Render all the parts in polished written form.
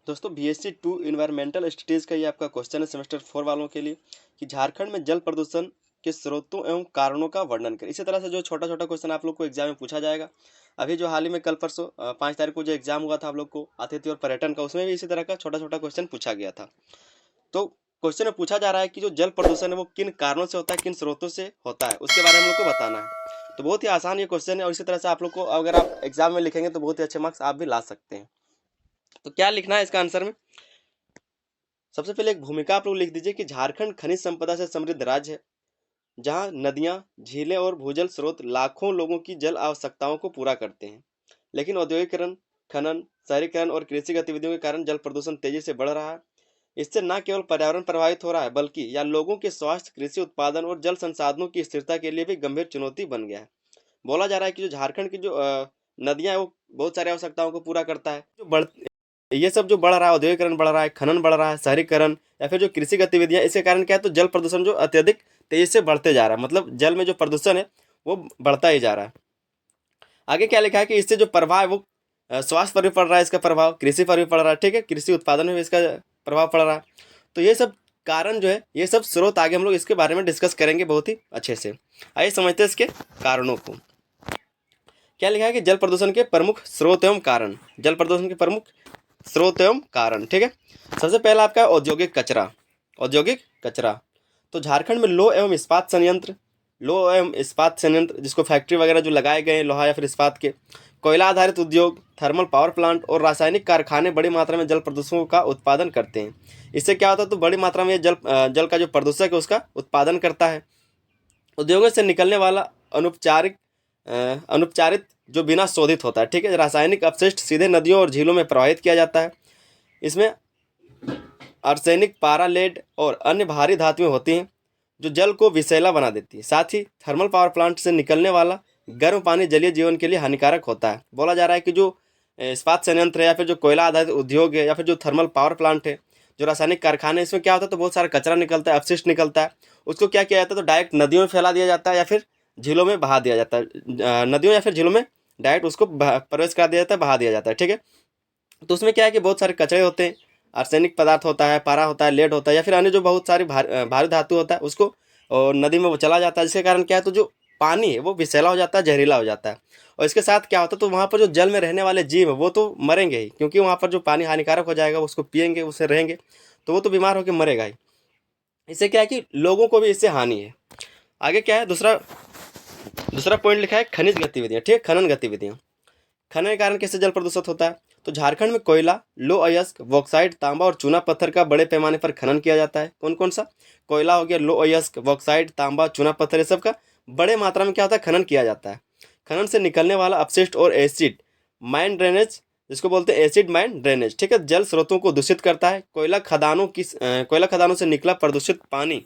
दोस्तों BSc 2 environmental studies का ये आपका क्वेश्चन है सेमेस्टर 4 वालों के लिए कि झारखंड में जल प्रदूषण के स्रोतों एवं कारणों का वर्णन करें। इसी तरह से जो छोटा छोटा क्वेश्चन आप लोग को एग्जाम में पूछा जाएगा। अभी जो हाल ही में कल परसों 5 तारीख को जो एग्जाम हुआ था आप लोग को आतिथ्य और पर्यटन का, उसमें भी इसी तरह का छोटा छोटा क्वेश्चन पूछा गया था। तो क्वेश्चन में पूछा जा रहा है कि जो जल प्रदूषण है वो किन कारणों से होता है, किन स्रोतों से होता है, उसके बारे में हम लोग को बताना है। तो बहुत ही आसान ये क्वेश्चन है और इसी तरह से आप लोग को अगर आप एग्जाम में लिखेंगे तो बहुत ही अच्छे मार्क्स आप भी ला सकते हैं। तो क्या लिखना है इसका आंसर में? सबसे पहले एक भूमिका आप लोग लिख दीजिए कि झारखंड खनिज संपदा से समृद्ध राज्य है, जहां नदियां, झीलें और भूजल स्रोत लाखों लोगों की जल आवश्यकताओं को पूरा करते हैं। लेकिन औद्योगिकरण, खनन, शहरीकरण और कृषि गतिविधियों के कारण जल प्रदूषण तेजी से बढ़ रहा है। इससे न केवल पर्यावरण प्रभावित हो रहा है, बल्कि यह लोगों के स्वास्थ्य, कृषि उत्पादन और जल संसाधनों की स्थिरता के लिए भी गंभीर चुनौती बन गया है। बोला जा रहा है कि जो झारखंड की जो नदियां है वो बहुत सारी आवश्यकताओं को पूरा करता है। जो बढ़ ये सब जो बढ़ रहा है, औद्योगिकरण बढ़ रहा है, खनन बढ़ रहा है, शहरीकरण या फिर जो कृषि गतिविधियां, इसके कारण क्या है, तो जल प्रदूषण जो अत्यधिक तेजी से बढ़ते जा रहा है। मतलब जल में जो प्रदूषण है वो बढ़ता ही जा रहा है। आगे क्या लिखा है कि इससे जो प्रभाव है वो स्वास्थ्य पर भी पड़ रहा है, इसका प्रभाव कृषि पर भी पड़ रहा है। ठीक है, कृषि उत्पादन में भी इसका प्रभाव पड़ रहा है। तो ये सब कारण जो है, ये सब स्रोत आगे हम लोग इसके बारे में डिस्कस करेंगे बहुत ही अच्छे से। आइए समझते हैं इसके कारणों को। क्या लिखा है कि जल प्रदूषण के प्रमुख स्रोत एवं कारण। जल प्रदूषण के प्रमुख स्रोत एवं कारण, ठीक है। सबसे पहला आपका औद्योगिक कचरा। औद्योगिक कचरा, तो झारखंड में लो एवं इस्पात संयंत्र जिसको फैक्ट्री वगैरह जो लगाए गए हैं लोहा या फिर इस्पात के, कोयला आधारित उद्योग, थर्मल पावर प्लांट और रासायनिक कारखाने बड़ी मात्रा में जल प्रदूषकों का उत्पादन करते हैं। इससे क्या होता है, तो बड़ी मात्रा में ये जल का जो प्रदूषक है उसका उत्पादन करता है। उद्योगों से निकलने वाला अनुपचारित जो बिना शोधित होता है, ठीक है, रासायनिक अपशिष्ट सीधे नदियों और झीलों में प्रवाहित किया जाता है। इसमें आर्सेनिक, पारा, लेड और अन्य भारी धातुएं होती हैं जो जल को विषैला बना देती है। साथ ही थर्मल पावर प्लांट से निकलने वाला गर्म पानी जलीय जीवन के लिए हानिकारक होता है। बोला जा रहा है कि जो इस्पात संयंत्र है या फिर जो कोयला आधारित उद्योग है या फिर जो थर्मल पावर प्लांट है, जो रासायनिक कारखाने, इसमें क्या होता है, तो बहुत सारा कचरा निकलता है, अपशिष्ट निकलता है। उसको क्या किया जाता है, तो डायरेक्ट नदियों में फैला दिया जाता है या फिर झीलों में बहा दिया जाता है। नदियों या फिर झीलों में डायरेक्ट उसको प्रवेश करा दिया जाता है, बहा दिया जाता है। ठीक है, तो उसमें क्या है कि बहुत सारे कचरे होते हैं, आर्सेनिक पदार्थ होता है, पारा होता है, लेड होता है या फिर अन्य जो बहुत सारी भारी धातु होता है, उसको और नदी में वो चला जाता है, जिसके कारण क्या है, तो जो पानी है वो विषैला हो जाता है, जहरीला हो जाता है। और इसके साथ क्या होता है, तो वहाँ पर जो जल में रहने वाले जीव है वो तो मरेंगे ही, क्योंकि वहाँ पर जो पानी हानिकारक हो जाएगा, उसको पियेंगे, उससे रहेंगे, तो वो तो बीमार होकर मरेगा ही। इससे क्या है कि लोगों को भी इससे हानि है। आगे क्या है, दूसरा दूसरा पॉइंट लिखा है खनिज गतिविधियाँ, ठीक है, खनन गतिविधियाँ। खनन के कारण कैसे जल प्रदूषित होता है, तो झारखंड में कोयला, लो अयस्क, बॉक्साइट, तांबा और चूना पत्थर का बड़े पैमाने पर खनन किया जाता है। कौन कौन सा? कोयला हो गया, लो अयस्क, बॉक्साइट, तांबा, चूना पत्थर, ये सब का बड़े मात्रा में क्या होता है, खनन किया जाता है। खनन से निकलने वाला अपशिष्ट और एसिड माइन ड्रेनेज, जिसको बोलते हैं एसिड माइन ड्रेनेज, ठीक है, जल स्रोतों को दूषित करता है। कोयला खदानों से निकला प्रदूषित पानी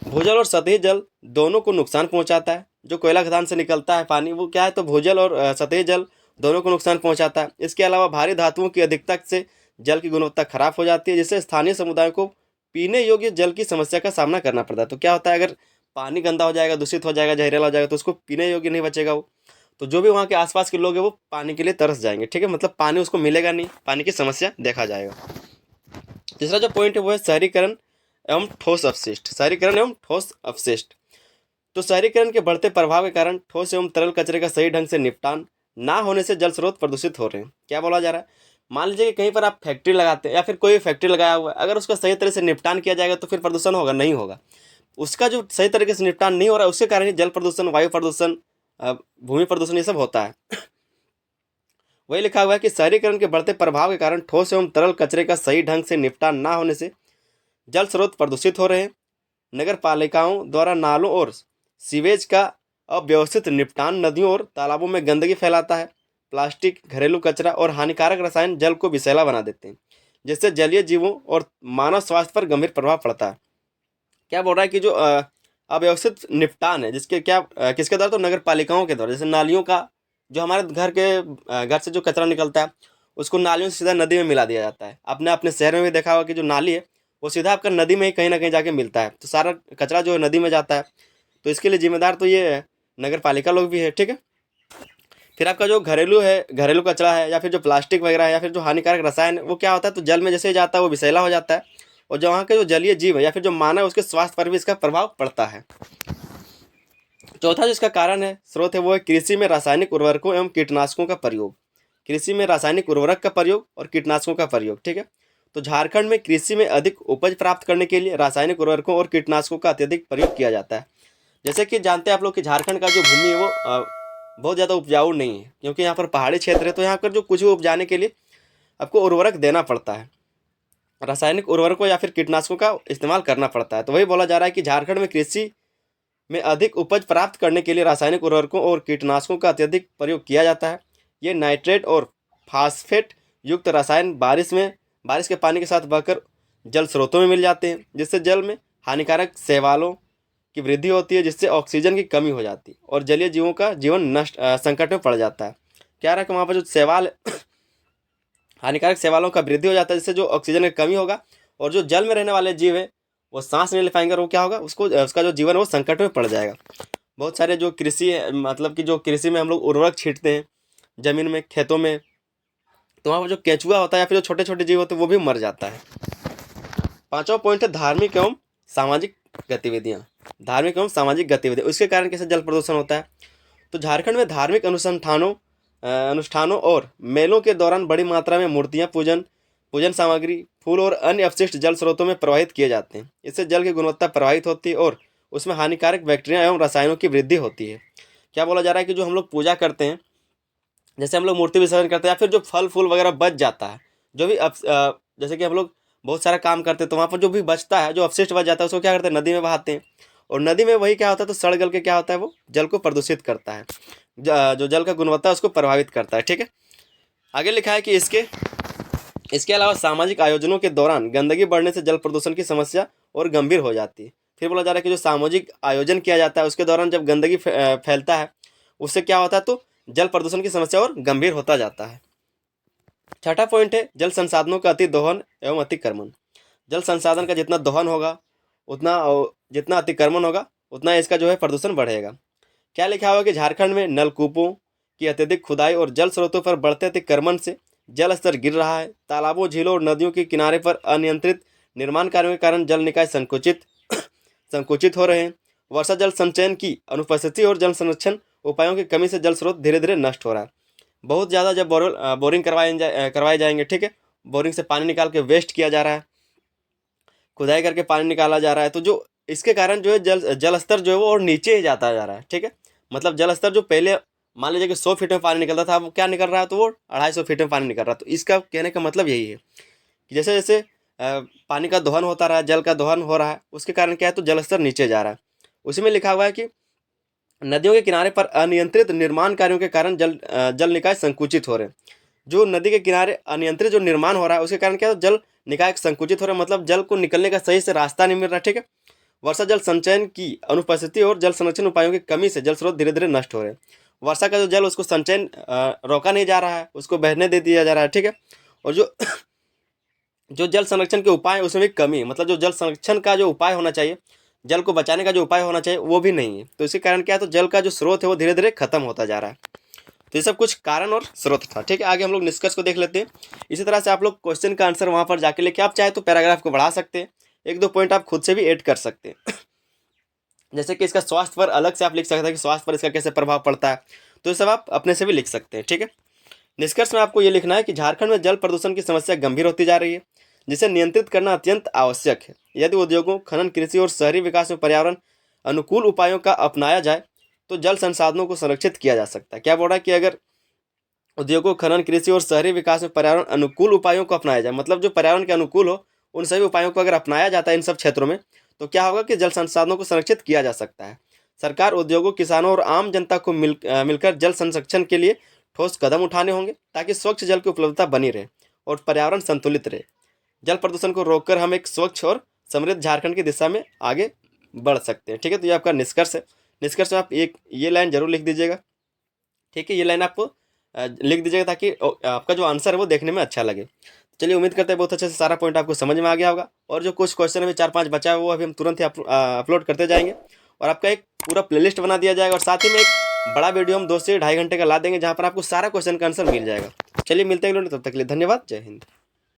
भूजल और सतही जल दोनों को नुकसान पहुंचाता है। जो कोयला खदान से निकलता है पानी, वो क्या है, तो भूजल और सतही जल दोनों को नुकसान पहुंचाता है। इसके अलावा भारी धातुओं की अधिकता से जल की गुणवत्ता खराब हो जाती है, जिससे स्थानीय समुदायों को पीने योग्य जल की समस्या का सामना करना पड़ता है। तो क्या होता है, अगर पानी गंदा हो जाएगा, दूषित हो जाएगा, जहरीला हो जाएगा, तो उसको पीने योग्य नहीं बचेगा वो। तो जो भी वहाँ के आसपास के लोग हैं वो पानी के लिए तरस जाएंगे। ठीक है, मतलब पानी उसको मिलेगा नहीं, पानी की समस्या देखा जाएगा। तीसरा जो पॉइंट है वो है शहरीकरण एवं ठोस अपशिष्ट। शहरीकरण एवं ठोस अपशिष्ट, तो शहरीकरण के बढ़ते प्रभाव के कारण ठोस एवं तरल कचरे का सही ढंग से निपटान ना होने से जल स्रोत प्रदूषित हो रहे हैं। क्या बोला जा रहा है, मान लीजिए कि कहीं पर आप फैक्ट्री लगाते हैं या फिर कोई फैक्ट्री लगाया हुआ है, अगर उसका सही तरह से निपटान किया जाएगा तो फिर प्रदूषण होगा? नहीं होगा। उसका जो सही तरीके से निपटान नहीं हो रहा है, उसके कारण ही जल प्रदूषण, वायु प्रदूषण, भूमि प्रदूषण, ये सब होता है। वही लिखा हुआ है कि शहरीकरण के बढ़ते प्रभाव के कारण ठोस एवं तरल कचरे का सही ढंग से निपटान ना होने से जल स्रोत प्रदूषित हो रहे हैं। नगर पालिकाओं द्वारा नालों और सीवेज का अव्यवस्थित निपटान नदियों और तालाबों में गंदगी फैलाता है। प्लास्टिक, घरेलू कचरा और हानिकारक रसायन जल को विषैला बना देते हैं, जिससे जलीय जीवों और मानव स्वास्थ्य पर गंभीर प्रभाव पड़ता है। क्या बोल रहा है कि जो अव्यवस्थित निपटान है, जिसके क्या किसके द्वारा, तो नगर पालिकाओं के द्वारा। जैसे नालियों का, जो हमारे घर से जो कचरा निकलता है उसको नालियों से सीधा नदी में मिला दिया जाता है। आपने अपने शहर में भी देखा होगा कि जो नाली है वो सीधा आपका नदी में ही कहीं ना कहीं जाके मिलता है, तो सारा कचरा जो है नदी में जाता है। तो इसके लिए जिम्मेदार तो ये नगर पालिका लोग भी है। ठीक है, फिर आपका जो घरेलू कचरा है, या फिर जो प्लास्टिक वगैरह है, या फिर जो हानिकारक रसायन है, वो क्या होता है, तो जल में जैसे ही जाता है वो विषैला हो जाता है, और जो वहाँ के जो जलीय जीव है या फिर जो मानव है उसके स्वास्थ्य पर भी इसका प्रभाव पड़ता है। चौथा जिसका कारण है, स्रोत है, वो है कृषि में रासायनिक उर्वरकों एवं कीटनाशकों का प्रयोग। कृषि में रासायनिक उर्वरक का प्रयोग और कीटनाशकों का प्रयोग, ठीक है। तो झारखंड में कृषि में अधिक उपज प्राप्त करने के लिए रासायनिक उर्वरकों और कीटनाशकों का अत्यधिक प्रयोग किया जाता है। जैसे कि जानते हैं आप लोग कि झारखंड का जो भूमि है वो बहुत ज़्यादा उपजाऊ नहीं है, क्योंकि यहाँ पर पहाड़ी क्षेत्र है, तो यहाँ पर जो कुछ भी उपजाने के लिए आपको उर्वरक देना पड़ता है, रासायनिक उर्वरकों या फिर कीटनाशकों का इस्तेमाल करना पड़ता है। तो वही बोला जा रहा है कि झारखंड में कृषि में अधिक उपज प्राप्त करने के लिए रासायनिक उर्वरकों और कीटनाशकों का अत्यधिक प्रयोग किया जाता है। ये नाइट्रेट और फास्फेट युक्त रसायन बारिश के पानी के साथ बहकर जल स्रोतों में मिल जाते हैं, जिससे जल में हानिकारक शैवालों की वृद्धि होती है, जिससे ऑक्सीजन की कमी हो जाती है और जलीय जीवों का जीवन संकट में पड़ जाता है। क्या रहा कि वहाँ पर जो शैवाल हानिकारक शैवालों का वृद्धि हो जाता है, जिससे जो ऑक्सीजन की कमी होगा और जो जल में रहने वाले जीव है वो सांस नहीं ले पाएंगे, और वो क्या होगा, उसका जो जीवन है वो संकट में पड़ जाएगा। बहुत सारे जो कृषि है, मतलब कि जो कृषि में हम लोग उर्वरक छींटते हैं जमीन में, खेतों में, तो वहाँ पर जो केंचुआ होता है या फिर जो छोटे छोटे जीव होते हैं वो भी मर जाता है। पांचवा पॉइंट है धार्मिक एवं सामाजिक गतिविधियाँ। धार्मिक एवं सामाजिक गतिविधियाँ, उसके कारण कैसे जल प्रदूषण होता है। तो झारखंड में धार्मिक अनुष्ठानों और मेलों के दौरान बड़ी मात्रा में मूर्तियाँ, पूजन सामग्री, फूल और अन्य अपशिष्ट जल स्रोतों में प्रवाहित किए जाते हैं। इससे जल की गुणवत्ता प्रभावित होती है और उसमें हानिकारक बैक्टीरिया एवं रसायनों की वृद्धि होती है। क्या बोला जा रहा है कि जो हम लोग पूजा करते हैं, जैसे हम लोग मूर्ति विसर्जन करते हैं या फिर जो फल फूल वगैरह बच जाता है, जो भी जैसे कि हम लोग बहुत सारा काम करते हैं, तो वहाँ पर जो भी बचता है, जो अपशिष्ट बच जाता है, उसको क्या करते हैं, नदी में बहाते हैं, और नदी में वही क्या होता है, तो सड़ गल के क्या होता है, वो जल को प्रदूषित करता है, जो जल का गुणवत्ता है उसको प्रभावित करता है, ठीक है। आगे लिखा है कि इसके अलावा सामाजिक आयोजनों के दौरान गंदगी बढ़ने से जल प्रदूषण की समस्या और गंभीर हो जाती है। फिर बोला जा रहा है कि जो सामाजिक आयोजन किया जाता है उसके दौरान जब गंदगी फैलता है, उससे क्या होता है, तो जल प्रदूषण की समस्या और गंभीर होता जाता है। छठा पॉइंट है जल संसाधनों का अति दोहन एवं अतिक्रमण। जल संसाधन का जितना दोहन होगा जितना अतिक्रमण होगा उतना इसका जो है प्रदूषण बढ़ेगा। क्या लिखा हुआ कि झारखंड में नलकूपों की अत्यधिक खुदाई और जल स्रोतों पर बढ़ते अतिक्रमण से जल स्तर गिर रहा है। तालाबों, झीलों और नदियों के किनारे पर अनियंत्रित निर्माण कार्यों के कारण जल निकाय संकुचित हो रहे हैं। वर्षा जल संचयन की अनुपस्थिति और जल संरक्षण उपायों की कमी से जल स्रोत धीरे धीरे नष्ट हो रहा है। बहुत ज़्यादा जब बोरिंग करवाए जाएंगे, ठीक है, बोरिंग से पानी निकाल के वेस्ट किया जा रहा है, खुदाई करके पानी निकाला जा रहा है, तो जो इसके कारण जो है जल स्तर जो है वो और नीचे ही जाता जा रहा है, ठीक है। मतलब जल स्तर जो पहले मान लीजिए कि 100 फीट में पानी निकलता था, वो क्या निकल रहा है, तो वो 250 फीट में पानी निकल रहा है। तो इसका कहने का मतलब यही है कि जैसे जैसे पानी का दोहन होता रहा है, जल का दोहन हो रहा है, उसके कारण क्या है, तो जल स्तर नीचे जा रहा है। उसी में लिखा हुआ है कि नदियों के किनारे पर अनियंत्रित निर्माण कार्यों के कारण जल निकाय संकुचित हो रहे हैं। जो नदी के किनारे अनियंत्रित जो निर्माण हो रहा है उसके कारण क्या है, तो जल निकाय संकुचित हो रहा है, मतलब जल को निकलने का सही से रास्ता नहीं मिल रहा, ठीक है। वर्षा जल संचयन की अनुपस्थिति और जल संरक्षण उपायों की कमी से जल स्रोत धीरे धीरे नष्ट हो रहे हैं। वर्षा का जो जल उसको संचयन रोका नहीं जा रहा है, उसको बहने दे दिया जा रहा है, ठीक है। और जो जल संरक्षण के उपाय उसमें भी कमी है, मतलब जो जल संरक्षण का जो उपाय होना चाहिए, जल को बचाने का जो उपाय होना चाहिए वो भी नहीं है। तो इसके कारण क्या है, तो जल का जो स्रोत है वो धीरे धीरे खत्म होता जा रहा है। तो ये सब कुछ कारण और स्रोत था, ठीक है। आगे हम लोग निष्कर्ष को देख लेते हैं। इसी तरह से आप लोग क्वेश्चन का आंसर वहाँ पर जाके लेके आप चाहे तो पैराग्राफ को बढ़ा सकते हैं, एक दो पॉइंट आप खुद से भी ऐड कर सकते हैं। जैसे कि इसका स्वास्थ्य पर अलग से आप लिख सकते हैं कि स्वास्थ्य पर इसका कैसे प्रभाव पड़ता है, तो ये सब आप अपने से भी लिख सकते हैं, ठीक है। निष्कर्ष में आपको ये लिखना है कि झारखंड में जल प्रदूषण की समस्या गंभीर होती जा रही है, जिसे नियंत्रित करना अत्यंत आवश्यक है। यदि उद्योगों, खनन, कृषि और शहरी विकास में पर्यावरण अनुकूल उपायों का अपनाया जाए तो जल संसाधनों को संरक्षित किया जा सकता है। क्या बोल रहा है कि अगर उद्योगों, खनन, कृषि और शहरी विकास में पर्यावरण अनुकूल उपायों को अपनाया जाए, मतलब जो पर्यावरण के अनुकूल हो उन सभी उपायों को अगर अपनाया जाता है इन सब क्षेत्रों में, तो क्या होगा कि जल संसाधनों को संरक्षित किया जा सकता है। सरकार, उद्योगों, किसानों और आम जनता को मिलकर जल संरक्षण के लिए ठोस कदम उठाने होंगे, ताकि स्वच्छ जल की उपलब्धता बनी रहे और पर्यावरण संतुलित रहे। जल प्रदूषण को रोककर हम एक स्वच्छ और समृद्ध झारखंड की दिशा में आगे बढ़ सकते हैं, ठीक है। तो ये आपका निष्कर्ष है। निष्कर्ष में आप ये लाइन जरूर लिख दीजिएगा, ठीक है। ये लाइन आपको लिख दीजिएगा ताकि आपका जो आंसर है वो देखने में अच्छा लगे। चलिए, उम्मीद करते हैं बहुत अच्छे से सारा पॉइंट आपको समझ में आ गया होगा, और जो कुछ क्वेश्चन अभी 4-5 बचा है वो अभी हम तुरंत ही अपलोड करते जाएंगे, और आपका एक पूरा प्लेलिस्ट बना दिया जाएगा, और साथ ही में एक बड़ा वीडियो हम 2 से 2.5 घंटे का ला देंगे, जहाँ पर आपको सारा क्वेश्चन का आंसर मिल जाएगा। चलिए मिलते हैं अगले वीडियो में, तब तक के लिए धन्यवाद। जय हिंद।